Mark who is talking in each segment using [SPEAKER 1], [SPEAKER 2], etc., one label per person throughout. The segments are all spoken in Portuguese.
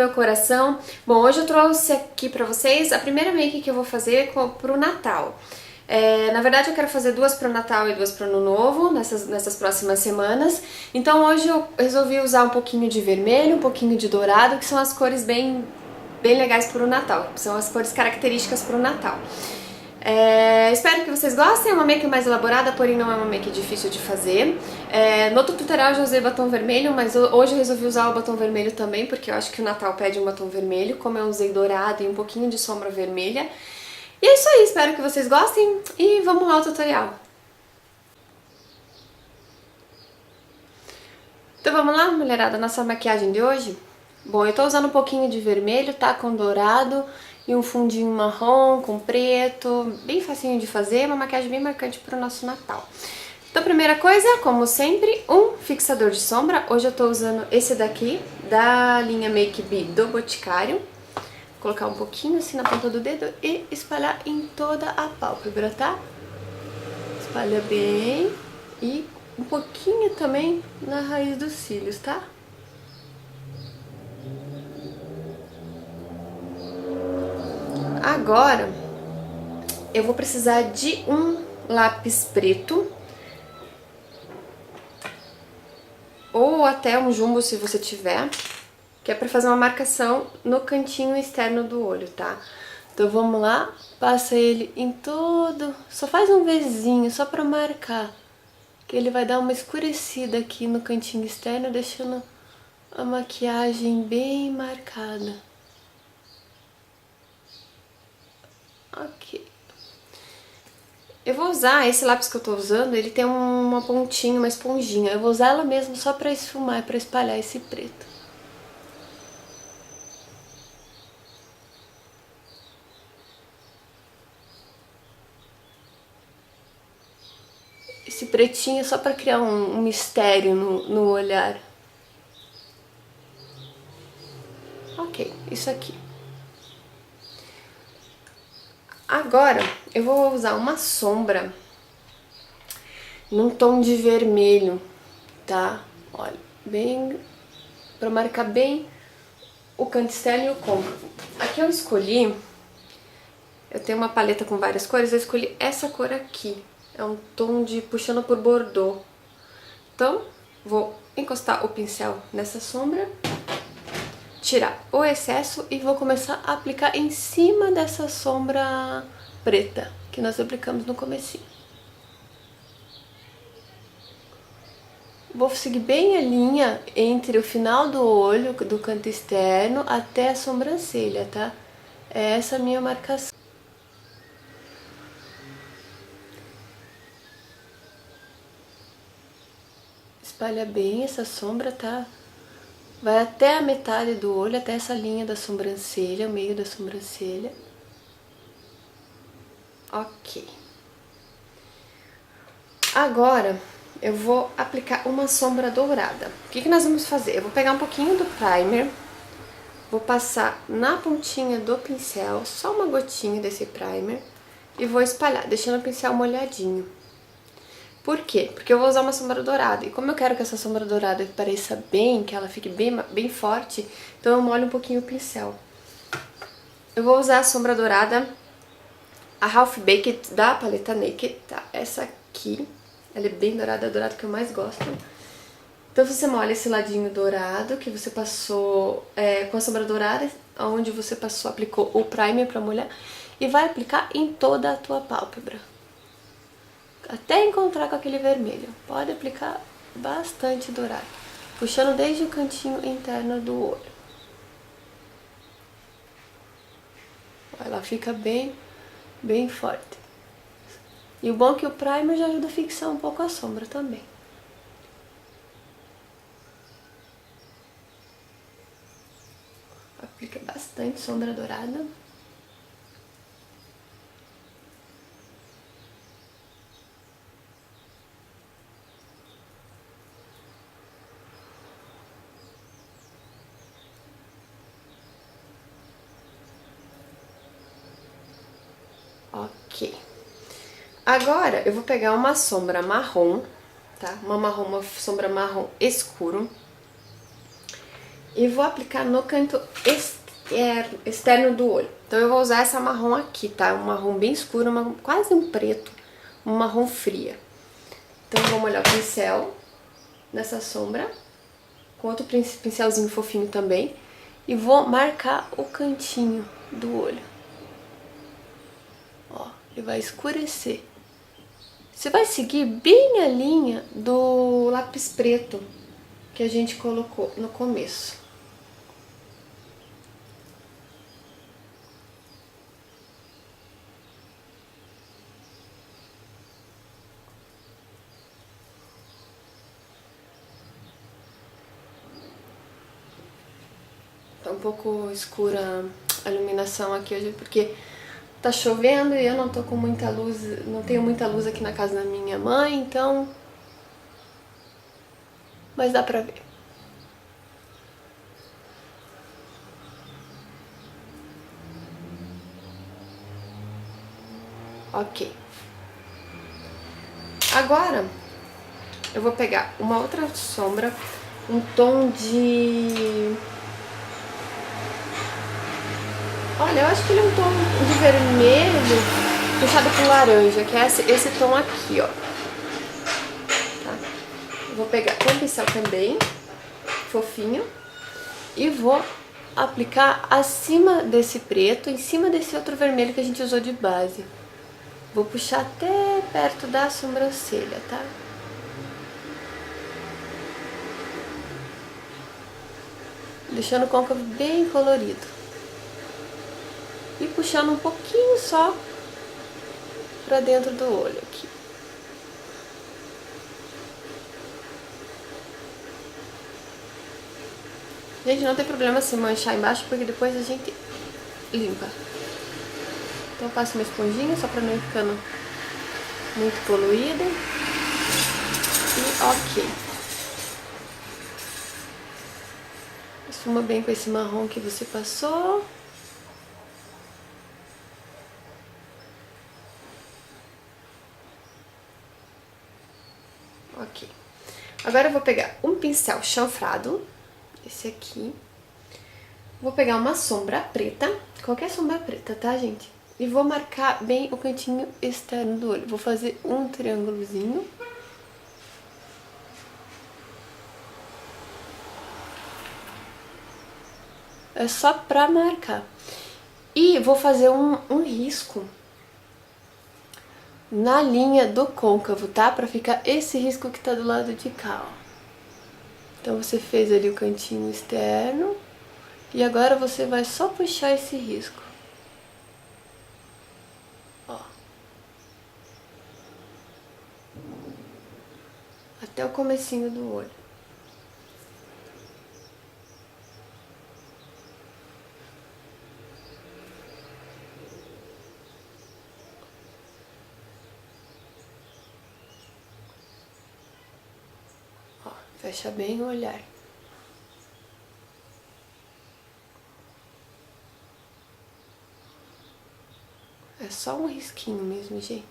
[SPEAKER 1] meu coração. Bom, hoje eu trouxe aqui pra vocês a primeira make que eu vou fazer pro Natal. Na verdade eu quero fazer duas pro Natal e duas pro Ano Novo, nessas próximas semanas. Então hoje eu resolvi usar um pouquinho de vermelho, um pouquinho de dourado, que são as cores bem legais pro Natal. São as cores características pro Natal. Espero que vocês gostem, é uma make mais elaborada, porém não é uma make difícil de fazer. No outro tutorial eu já usei batom vermelho, mas hoje eu resolvi usar o batom vermelho também, porque eu acho que o Natal pede um batom vermelho, como eu usei dourado e um pouquinho de sombra vermelha. E é isso aí, espero que vocês gostem e vamos lá ao tutorial. Então vamos lá, mulherada, nossa maquiagem de hoje? Bom, eu tô usando um pouquinho de vermelho, tá? Com dourado e um fundinho marrom com preto, bem facinho de fazer, uma maquiagem bem marcante pro nosso Natal. Então, primeira coisa, como sempre, um fixador de sombra. Hoje eu tô usando esse daqui, da linha Make Be do Boticário. Vou colocar um pouquinho assim na ponta do dedo e espalhar em toda a pálpebra, tá? Espalha bem e um pouquinho também na raiz dos cílios, tá? Agora, eu vou precisar de um lápis preto, ou até um jumbo se você tiver, que é pra fazer uma marcação no cantinho externo do olho, tá? Então vamos lá, passa ele em todo, só faz um Vzinho, só pra marcar, que ele vai dar uma escurecida aqui no cantinho externo, deixando a maquiagem bem marcada. Ok. Eu vou usar esse lápis que eu tô usando, ele tem uma pontinha, uma esponjinha. Eu vou usar ela mesmo só pra esfumar, pra espalhar esse preto. Esse pretinho só pra criar um mistério no olhar. Ok, isso aqui. Agora, eu vou usar uma sombra num tom de vermelho, tá? Olha, bem... pra marcar bem o canto externo e o côncavo. Aqui eu escolhi... Eu tenho uma paleta com várias cores, eu escolhi essa cor aqui. É um tom de puxando por Bordeaux. Então, vou encostar o pincel nessa sombra, tirar o excesso e vou começar a aplicar em cima dessa sombra preta que nós aplicamos no comecinho. Vou seguir bem a linha entre o final do olho, do canto externo, até a sobrancelha, tá? É essa a minha marcação. Espalha bem essa sombra, tá? Vai até a metade do olho, até essa linha da sobrancelha, o meio da sobrancelha. Ok. Agora, eu vou aplicar uma sombra dourada. O que nós vamos fazer? Eu vou pegar um pouquinho do primer, vou passar na pontinha do pincel, só uma gotinha desse primer, e vou espalhar, deixando o pincel molhadinho. Por quê? Porque eu vou usar uma sombra dourada, e como eu quero que essa sombra dourada pareça bem, que ela fique bem forte, então eu molho um pouquinho o pincel. Eu vou usar a sombra dourada, a Half Baked da paleta Naked, tá? Essa aqui, ela é bem dourada, é a dourada que eu mais gosto. Então você molha esse ladinho dourado que você passou com a sombra dourada, onde você aplicou o primer pra molhar, e vai aplicar em toda a tua pálpebra. Até encontrar com aquele vermelho. Pode aplicar bastante dourado, puxando desde o cantinho interno do olho. Ela fica bem forte. E o bom é que o primer já ajuda a fixar um pouco a sombra também. Aplica bastante sombra dourada. Ok. Agora eu vou pegar uma sombra marrom, tá? Uma sombra marrom escuro. E vou aplicar no canto externo do olho. Então eu vou usar essa marrom aqui, tá? Um marrom bem escuro, quase um preto, um marrom fria. Então eu vou molhar o pincel nessa sombra, com outro pincelzinho fofinho também, e vou marcar o cantinho do olho. Ó, ele vai escurecer. Você vai seguir bem a linha do lápis preto que a gente colocou no começo. Tá um pouco escura a iluminação aqui hoje, porque tá chovendo e eu não tô com muita luz, não tenho muita luz aqui na casa da minha mãe, então... Mas dá pra ver. Ok. Agora, eu vou pegar uma outra sombra, um tom de... Olha, eu acho que ele é um tom de vermelho puxado com laranja, que é esse tom aqui, ó. Tá? Eu vou pegar com o pincel também, fofinho, e vou aplicar acima desse preto, em cima desse outro vermelho que a gente usou de base. Vou puxar até perto da sobrancelha, tá? Deixando o côncavo bem colorido. E puxando um pouquinho só pra dentro do olho aqui. Gente, não tem problema se manchar embaixo, porque depois a gente limpa. Então eu passo uma esponjinha só pra não ir ficando muito poluída. E ok. Esfuma bem com esse marrom que você passou. Ok. Agora eu vou pegar um pincel chanfrado, esse aqui. Vou pegar uma sombra preta, qualquer sombra preta, tá, gente? E vou marcar bem o cantinho externo do olho. Vou fazer um triângulozinho. É só pra marcar. E vou fazer um risco na linha do côncavo, tá? Pra ficar esse risco que tá do lado de cá, ó. Então você fez ali o cantinho externo. E agora você vai só puxar esse risco. Ó. Até o comecinho do olho. Ó, fecha bem o olhar. É só um risquinho mesmo, gente.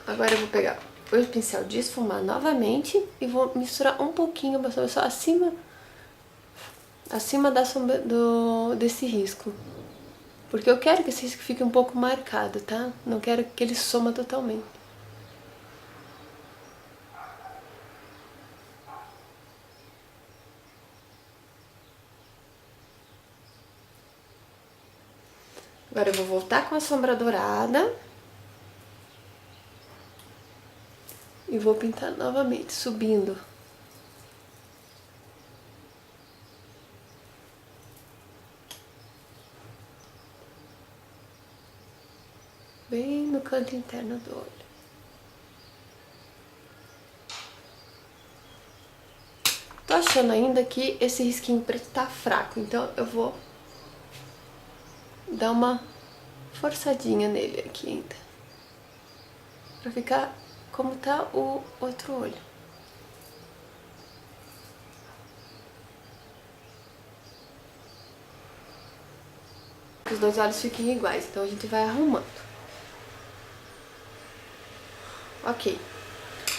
[SPEAKER 1] Agora eu vou pegar o pincel de esfumar novamente e vou misturar um pouquinho, só acima da sombra desse risco. Porque eu quero que esse risco fique um pouco marcado, tá? Não quero que ele soma totalmente. Agora eu vou voltar com a sombra dourada. E vou pintar novamente, subindo. Bem no canto interno do olho. Tô achando ainda que esse risquinho preto tá fraco, então eu vou dar uma forçadinha nele aqui ainda. Pra ficar como tá o outro olho. Que os dois olhos fiquem iguais, então a gente vai arrumando. Ok.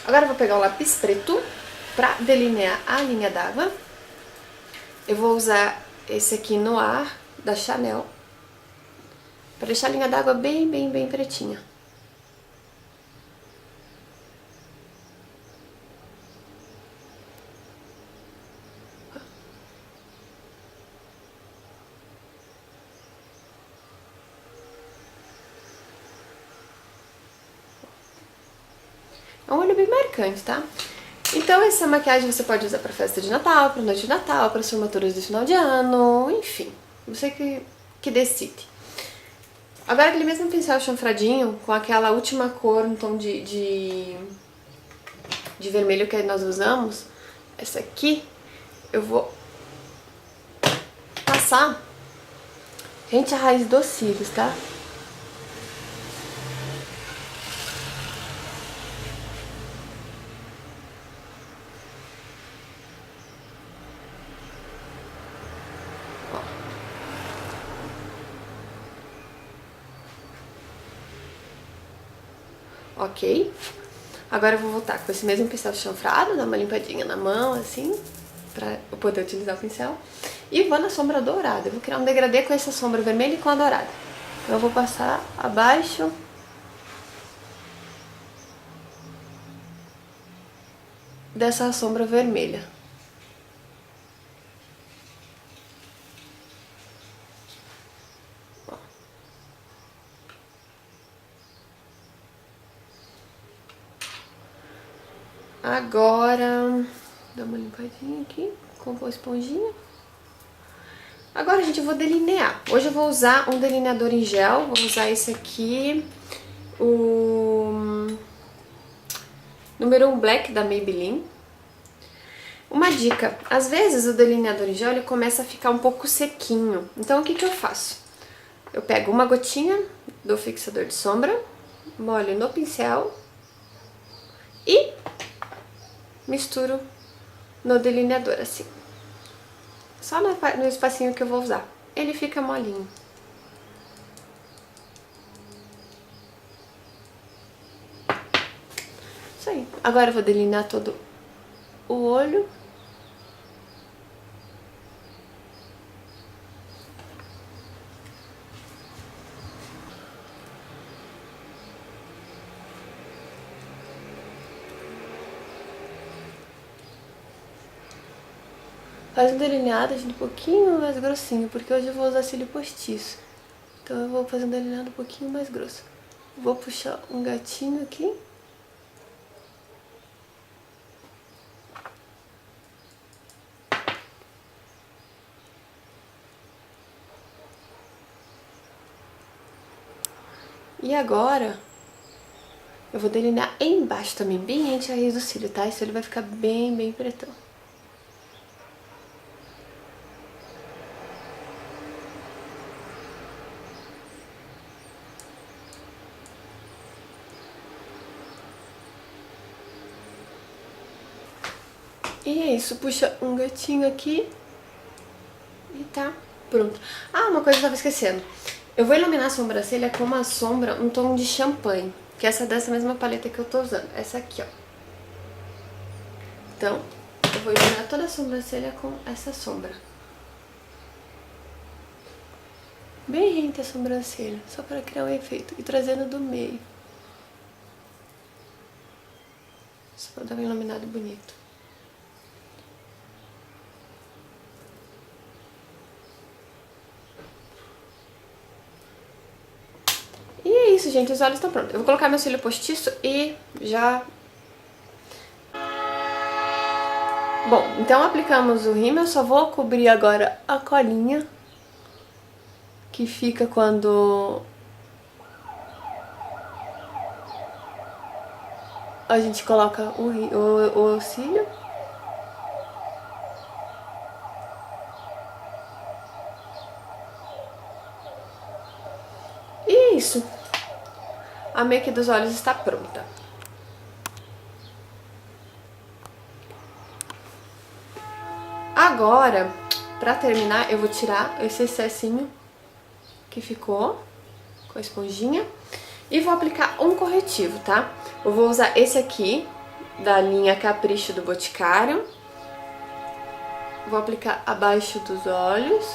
[SPEAKER 1] Agora eu vou pegar o lápis preto pra delinear a linha d'água. Eu vou usar esse aqui no ar da Chanel, pra deixar a linha d'água bem pretinha. É um olho bem marcante, tá? Então essa maquiagem você pode usar pra festa de Natal, pra noite de Natal, pra formaturas de final de ano, enfim. Você que decide. Agora aquele mesmo pincel chanfradinho, com aquela última cor, um tom de vermelho que nós usamos, essa aqui, eu vou passar rente a raiz dos cílios, tá? Ok? Agora eu vou voltar com esse mesmo pincel chanfrado, dar uma limpadinha na mão, assim, pra eu poder utilizar o pincel. E vou na sombra dourada. Eu vou criar um degradê com essa sombra vermelha e com a dourada. Então eu vou passar abaixo dessa sombra vermelha. Agora, dá uma limpadinha aqui com a esponjinha. Agora, gente, eu vou delinear. Hoje eu vou usar um delineador em gel. Vou usar esse aqui, o número 1 Black da Maybelline. Uma dica, às vezes o delineador em gel ele começa a ficar um pouco sequinho. Então o que eu faço? Eu pego uma gotinha do fixador de sombra, molho no pincel e misturo no delineador assim. Só no espacinho que eu vou usar. Ele fica molinho. Isso aí. Agora eu vou delinear todo o olho. Faz um delineado de um pouquinho mais grossinho, porque hoje eu vou usar cílio postiço. Então eu vou fazer um delineado um pouquinho mais grosso. Vou puxar um gatinho aqui. E agora, eu vou delinear embaixo também, bem rente à raiz do cílio, tá? Esse olho vai ficar bem pretão. E é isso, puxa um gatinho aqui e tá pronto. Ah, uma coisa que eu tava esquecendo. Eu vou iluminar a sobrancelha com uma sombra, um tom de champanhe, que é essa dessa mesma paleta que eu tô usando, essa aqui, ó. Então, eu vou iluminar toda a sobrancelha com essa sombra. Bem rente a sobrancelha, só para criar um efeito. E trazendo do meio. Só para dar um iluminado bonito. E é isso, gente. Os olhos estão prontos. Eu vou colocar meu cílio postiço e já... Bom, então aplicamos o rímel. Eu só vou cobrir agora a colinha, que fica quando a gente coloca o cílio. E é isso. A make dos olhos está pronta. Agora, pra terminar, eu vou tirar esse excessinho que ficou com a esponjinha e vou aplicar um corretivo, tá? Eu vou usar esse aqui, da linha Capricho do Boticário. Vou aplicar abaixo dos olhos.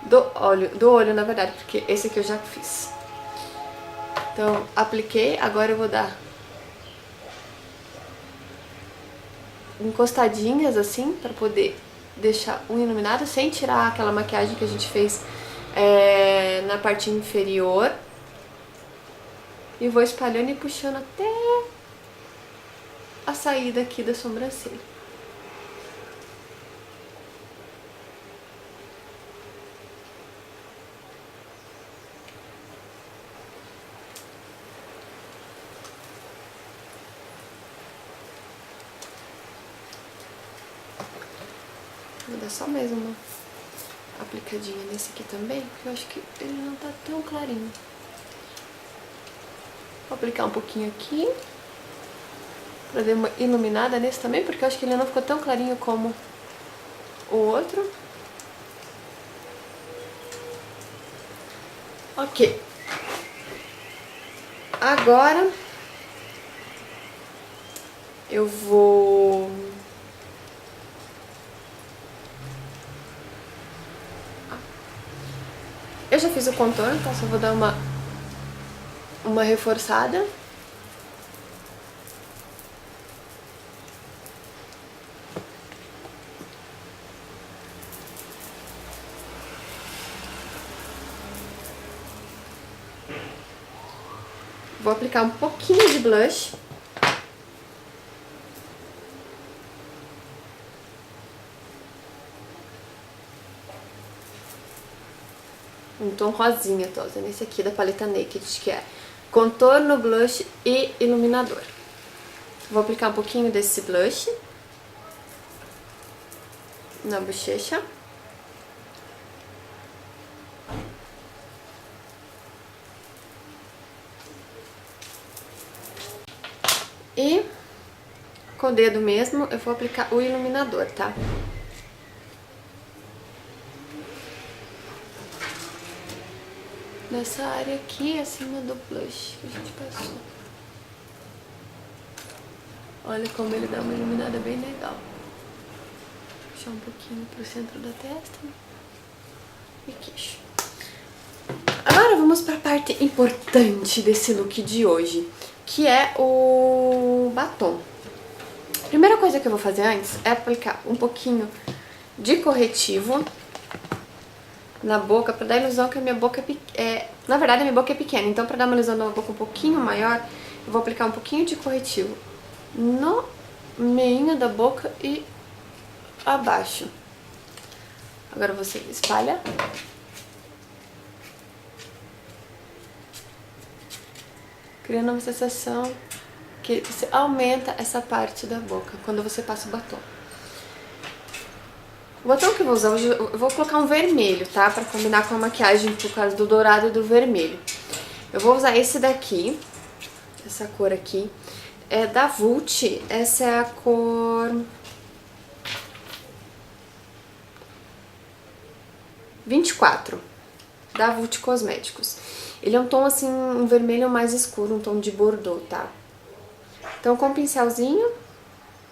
[SPEAKER 1] Do olho, na verdade, porque esse aqui eu já fiz. Então, apliquei, agora eu vou dar encostadinhas assim, pra poder deixar um iluminado, sem tirar aquela maquiagem que a gente fez na parte inferior. E vou espalhando e puxando até a saída aqui da sobrancelha. Vou dar só mais uma aplicadinha nesse aqui também, porque eu acho que ele não tá tão clarinho. Vou aplicar um pouquinho aqui, pra dar uma iluminada nesse também, porque eu acho que ele não ficou tão clarinho como o outro. Ok. Agora eu vou... Eu já fiz o contorno, tá? Só vou dar uma reforçada. Vou aplicar um pouquinho de blush. Um tom rosinha, tô usando esse aqui da paleta Naked, que é contorno, blush e iluminador. Vou aplicar um pouquinho desse blush na bochecha. E com o dedo mesmo eu vou aplicar o iluminador, tá? Nessa área aqui, acima do blush que a gente passou. Olha como ele dá uma iluminada bem legal. Puxar um pouquinho pro centro da testa e queixo. Agora vamos para a parte importante desse look de hoje, que é o batom. A primeira coisa que eu vou fazer antes é aplicar um pouquinho de corretivo na boca, pra dar a ilusão que a minha boca na verdade a minha boca é pequena, então pra dar uma ilusão de uma boca um pouquinho maior, eu vou aplicar um pouquinho de corretivo no meio da boca e abaixo. Agora você espalha. Criando uma sensação que você aumenta essa parte da boca quando você passa o batom. O batom que eu vou usar hoje, eu vou colocar um vermelho, tá? Pra combinar com a maquiagem por causa do dourado e do vermelho. Eu vou usar esse daqui, essa cor aqui. É da Vult, essa é a cor 24, da Vult Cosméticos. Ele é um tom assim, um vermelho mais escuro, um tom de bordeaux, tá? Então com um pincelzinho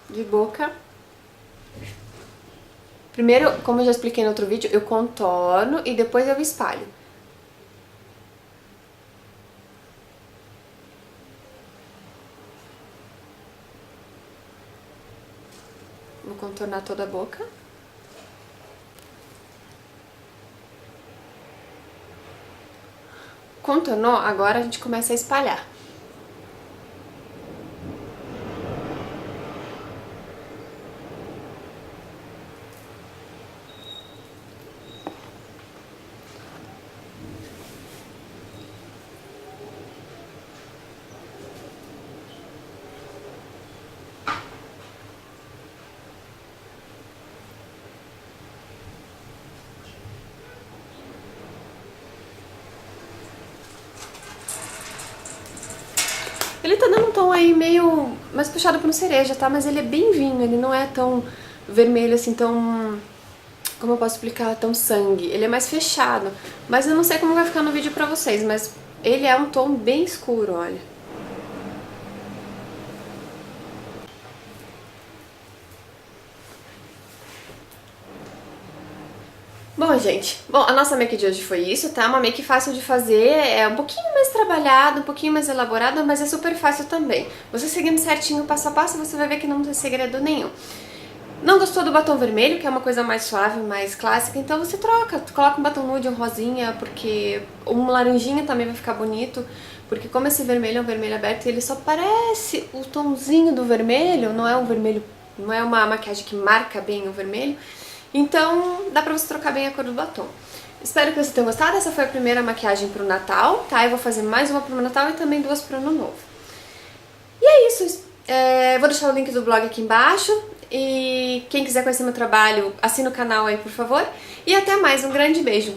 [SPEAKER 1] de boca. Primeiro, como eu já expliquei no outro vídeo, eu contorno e depois eu espalho. Vou contornar toda a boca. Contornou, agora a gente começa a espalhar. Ele tá dando um tom aí meio mais puxado pro cereja, tá? Mas ele é bem vinho, ele não é tão vermelho assim, tão... Como eu posso explicar? Tão sangue. Ele é mais fechado. Mas eu não sei como vai ficar no vídeo pra vocês, mas ele é um tom bem escuro, olha. Bom, gente, a nossa make de hoje foi isso, tá? Uma make fácil de fazer, é um pouquinho mais trabalhada, um pouquinho mais elaborada, mas é super fácil também. Você seguindo certinho, passo a passo, você vai ver que não tem segredo nenhum. Não gostou do batom vermelho, que é uma coisa mais suave, mais clássica, então você troca, coloca um batom nude, um rosinha, porque um laranjinha também vai ficar bonito, porque como esse vermelho é um vermelho aberto e ele só parece o tomzinho do vermelho, não é um vermelho, não é uma maquiagem que marca bem o vermelho, então dá pra você trocar bem a cor do batom. Espero que você tenha gostado, essa foi a primeira maquiagem pro Natal, tá? Eu vou fazer mais uma pro Natal e também duas pro Ano Novo. E é isso, vou deixar o link do blog aqui embaixo. E quem quiser conhecer meu trabalho, assina o canal aí, por favor. E até mais, um grande beijo!